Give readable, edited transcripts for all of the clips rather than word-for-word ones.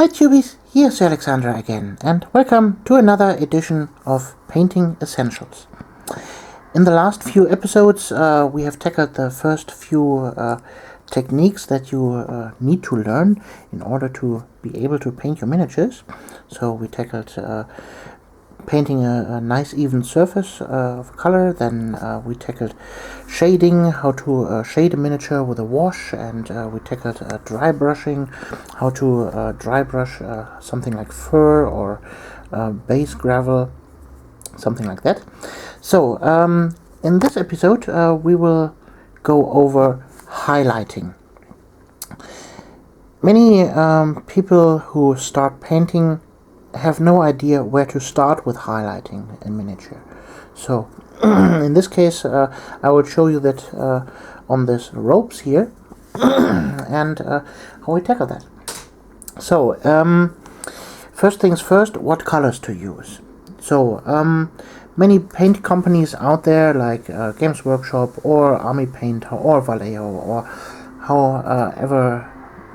Hi Tubies, here's Alexandra again, and welcome to another edition of Painting Essentials. In the last few episodes, we have tackled the first few techniques that you need to learn in order to be able to paint your miniatures. So we tackled painting a nice even surface of color, then we tackled shading, how to shade a miniature with a wash, and we tackled dry brushing, how to dry brush something like fur or base gravel, something like that. So in this episode we will go over highlighting. Many people who start painting have no idea where to start with highlighting a miniature. So in this case I will show you that on this ropes here and how we tackle that. So first things first, what colors to use. So many paint companies out there like Games Workshop or Army Painter or Vallejo or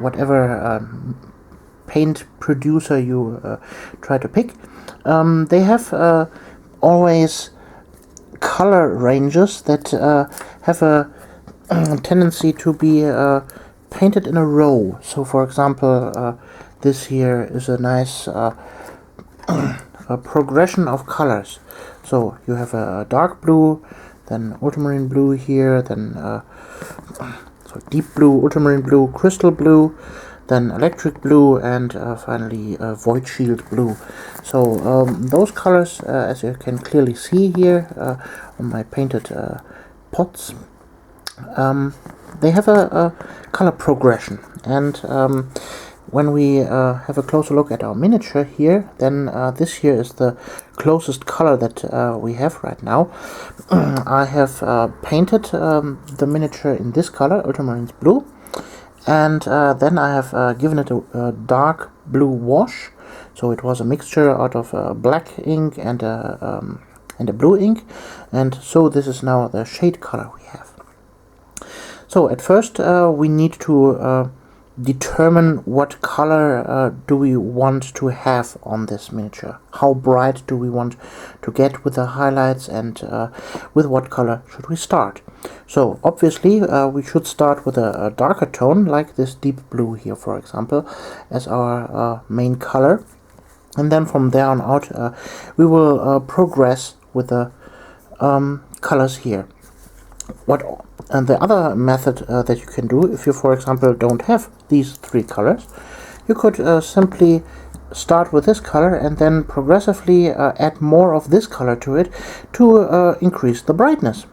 whatever paint producer you try to pick, they have always color ranges that have a tendency to be painted in a row. So for example, this here is a nice a progression of colors. So you have a dark blue, then ultramarine blue here, then so deep blue, ultramarine blue, crystal blue, then electric blue, and finally void shield blue. So those colors, as you can clearly see here on my painted pots, they have a color progression, and when we have a closer look at our miniature here, then this here is the closest color that we have right now. I have painted the miniature in this color, ultramarine blue, and then I have given it a dark blue wash. So it was a mixture out of black ink and a blue ink, and so this is now the shade color we have. So at first we need to determine what color do we want to have on this miniature. How bright do we want to get with the highlights, and with what color should we start? So obviously we should start with a darker tone, like this deep blue here, for example, as our main color, and then from there on out we will progress with the colors here. And the other method that you can do, if you for example don't have these three colors, you could simply start with this color and then progressively add more of this color to it to increase the brightness.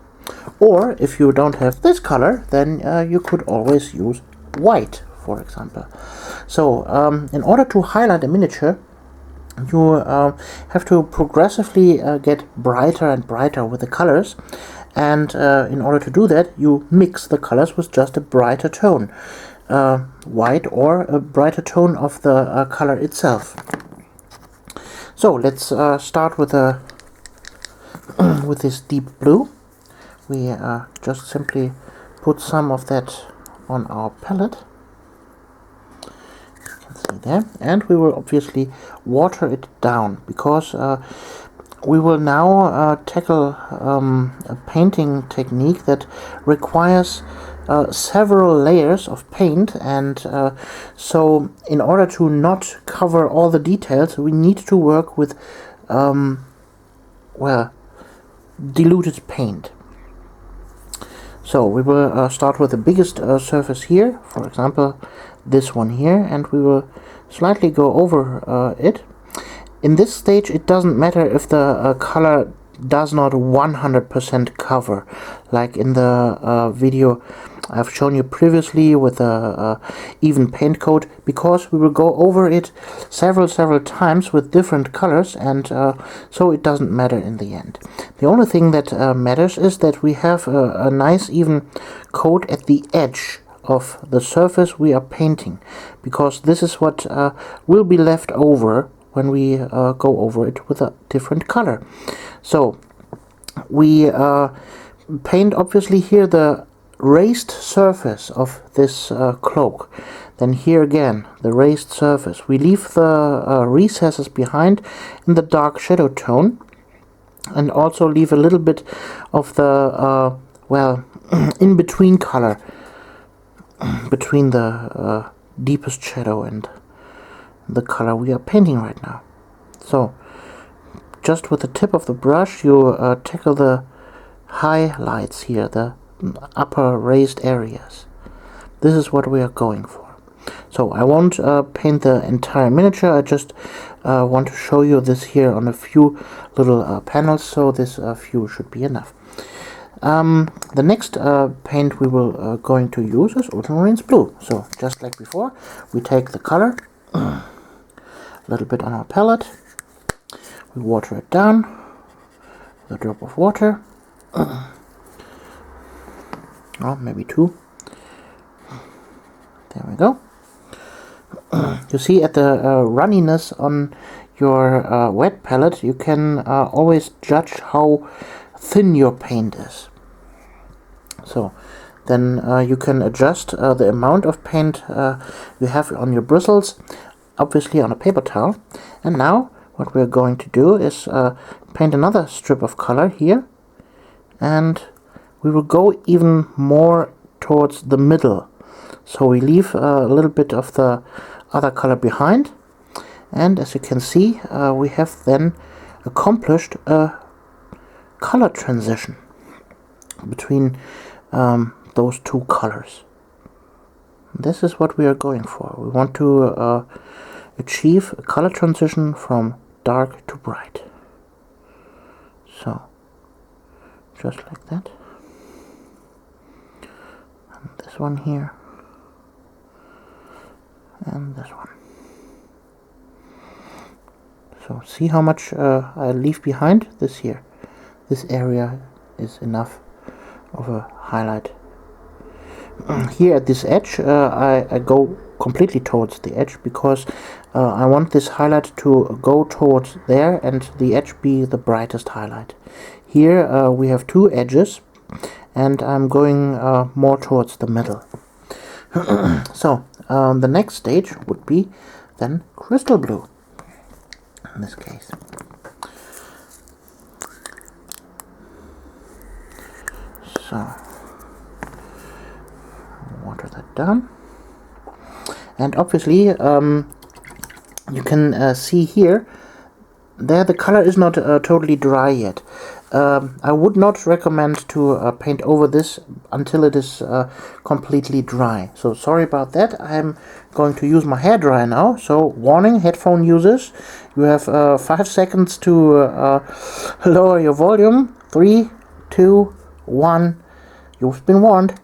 Or if you don't have this color, then you could always use white, for example. So in order to highlight a miniature, you have to progressively get brighter and brighter with the colors, and in order to do that you mix the colors with just a brighter tone, white or a brighter tone of the color itself. So let's start with with this deep blue. We just simply put some of that on our palette. You can see there, and we will obviously water it down, because we will now tackle a painting technique that requires several layers of paint, and so in order to not cover all the details, we need to work with well, diluted paint. So we will start with the biggest surface here, for example this one here, and we will slightly go over it. In this stage it doesn't matter if the color does not 100% cover, like in the video I've shown you previously with the even paint coat, because we will go over it several times with different colors, and so it doesn't matter in the end. The only thing that matters is that we have a nice even coat at the edge of the surface we are painting, because this is what will be left over when we go over it with a different color. So we paint obviously here the raised surface of this cloak, then here again, the raised surface. We leave the recesses behind in the dark shadow tone, and also leave a little bit of the, well, in-between color between the deepest shadow and the color we are painting right now. So, just with the tip of the brush, you tackle the highlights here, the upper raised areas. This is what we are going for. So I won't paint the entire miniature, I just want to show you this here on a few little panels, so this few should be enough. The next paint we will going to use is ultramarine blue. So just like before, we take the color, a little bit on our palette, we water it down with a drop of water, or maybe two. There we go. You see at the runniness on your wet palette, you can always judge how thin your paint is. So then you can adjust the amount of paint you have on your bristles, obviously on a paper towel. And now what we're going to do is paint another strip of color here, and we will go even more towards the middle. So we leave a little bit of the other color behind, and as you can see, we have then accomplished a color transition between those two colors. This is what we are going for. We want to achieve a color transition from dark to bright. So, just like that. And this one here. And this one. So see how much I leave behind? This here. This area is enough of a highlight. Here at this edge, I go completely towards the edge because I want this highlight to go towards there and the edge be the brightest highlight. Here we have two edges, and I'm going more towards the middle. So the next stage would be then crystal blue in this case. So water that down, and obviously you can see here there the color is not totally dry yet. I would not recommend to paint over this until it is completely dry. So sorry about that. I'm going to use my hairdryer now. So warning, headphone users, you have 5 seconds to lower your volume. 3, 2, 1. You've been warned.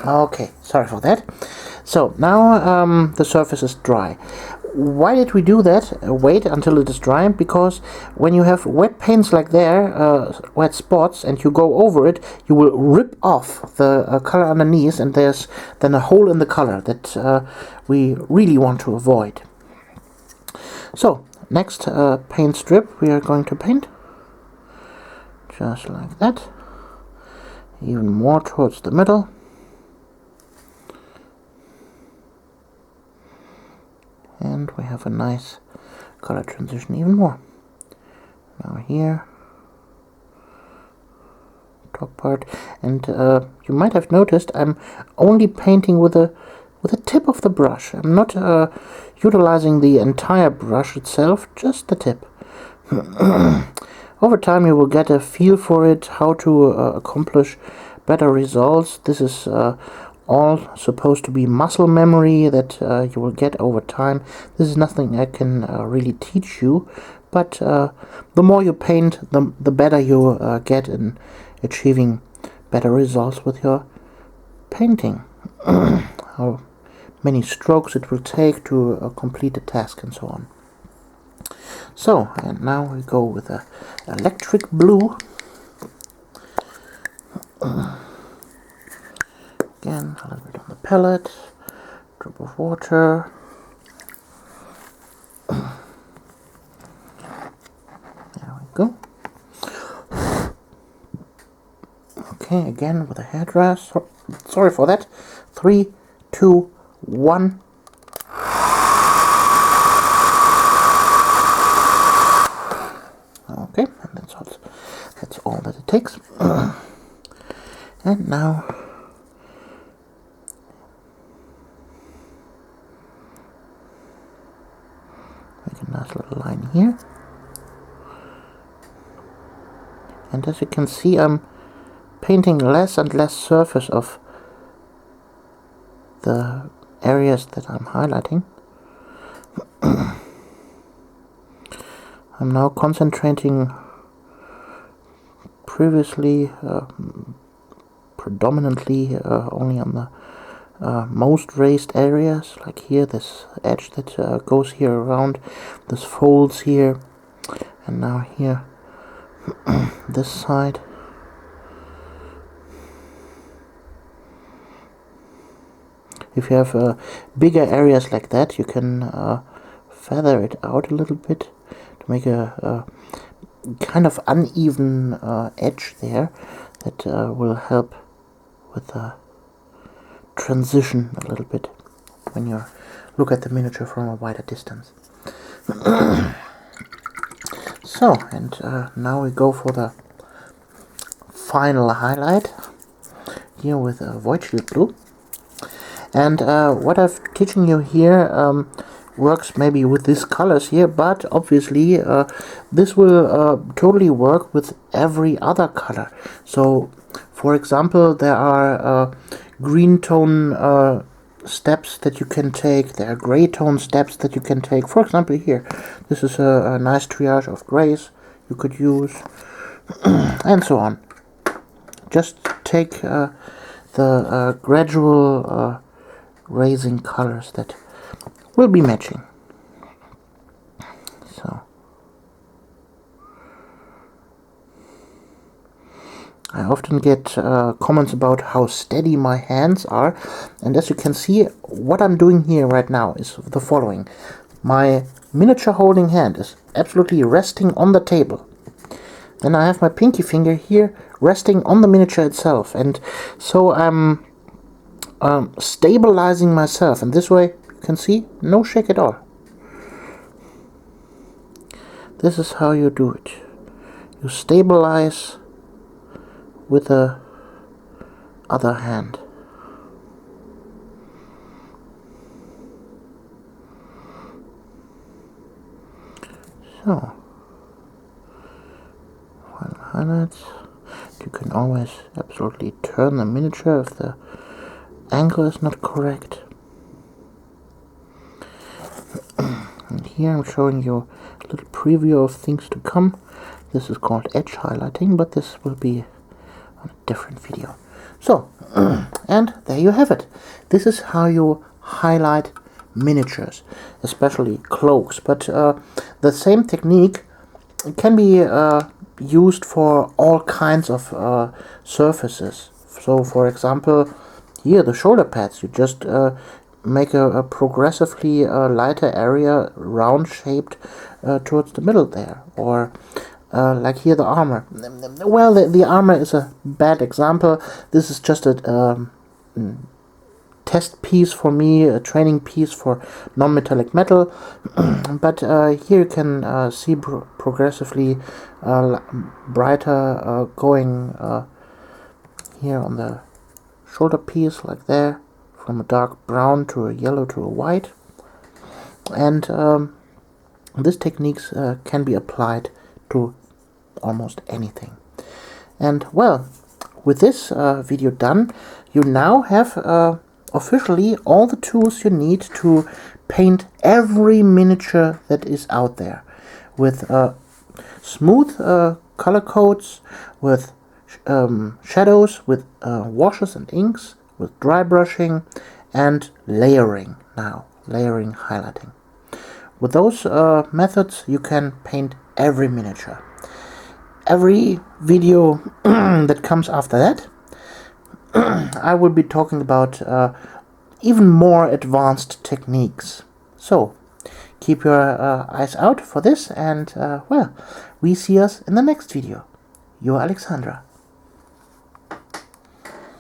Okay, sorry for that. So now the surface is dry. Why did we do that? Wait until it is dry, because when you have wet paints like there, wet spots, and you go over it, you will rip off the color underneath, and there's then a hole in the color that we really want to avoid. So next paint strip we are going to paint just like that, even more towards the middle. And we have a nice color transition even more. Now here, top part, and you might have noticed I'm only painting with the tip of the brush. I'm not utilizing the entire brush itself, just the tip. Over time you will get a feel for it, how to accomplish better results. This is all supposed to be muscle memory that you will get over time. This is nothing I can really teach you, but the more you paint, the better you get in achieving better results with your painting. How many strokes it will take to complete a task and so on. So, and now we go with a electric blue. Again, a little bit on the palette, drop of water. There we go. Okay, again with a hairdryer. Sorry for that. 3, 2, 1. Okay, and that's all that it takes. And now make a nice little line here. And as you can see, I'm painting less and less surface of the areas that I'm highlighting. I'm now concentrating previously predominantly only on the most raised areas, like here, this edge that goes here around, this folds here, and now here, this side. If you have bigger areas like that, you can feather it out a little bit to make a kind of uneven edge there that will help with the transition a little bit when you look at the miniature from a wider distance. So, and now we go for the final highlight here with void shield blue. And what I'm teaching you here works maybe with these colors here, but obviously this will totally work with every other color. So, for example, there are green tone steps that you can take, there are gray tone steps that you can take. For example, here, this is a nice triage of grays you could use, and so on. Just take the gradual raising colors that will be matching. So I often get comments about how steady my hands are, and as you can see, what I'm doing here right now is the following. My miniature holding hand is absolutely resting on the table. Then I have my pinky finger here resting on the miniature itself, and so I'm stabilizing myself, and this way you can see no shake at all. This is how you do it. You stabilize with the other hand. So, final highlights. You can always absolutely turn the miniature if the angle is not correct. And here I'm showing you a little preview of things to come. This is called edge highlighting, but this will be on a different video. So, and there you have it. This is how you highlight miniatures, especially cloaks. But the same technique can be used for all kinds of surfaces. So, for example, here the shoulder pads, you just make a progressively lighter area, round shaped, towards the middle there. Or like here the armor. Well, the armor is a bad example. This is just a test piece for me, a training piece for non-metallic metal. But here you can see progressively brighter going here on the shoulder piece, like there, from a dark brown to a yellow to a white. And these techniques can be applied to almost anything. And well, with this video done, you now have officially all the tools you need to paint every miniature that is out there, with smooth color coats, with shadows, with washes and inks, with dry brushing, and layering now, layering, highlighting. With those methods you can paint every miniature. Every video that comes after that, I will be talking about even more advanced techniques. So keep your eyes out for this, and well, we see us in the next video. Your Alexandra.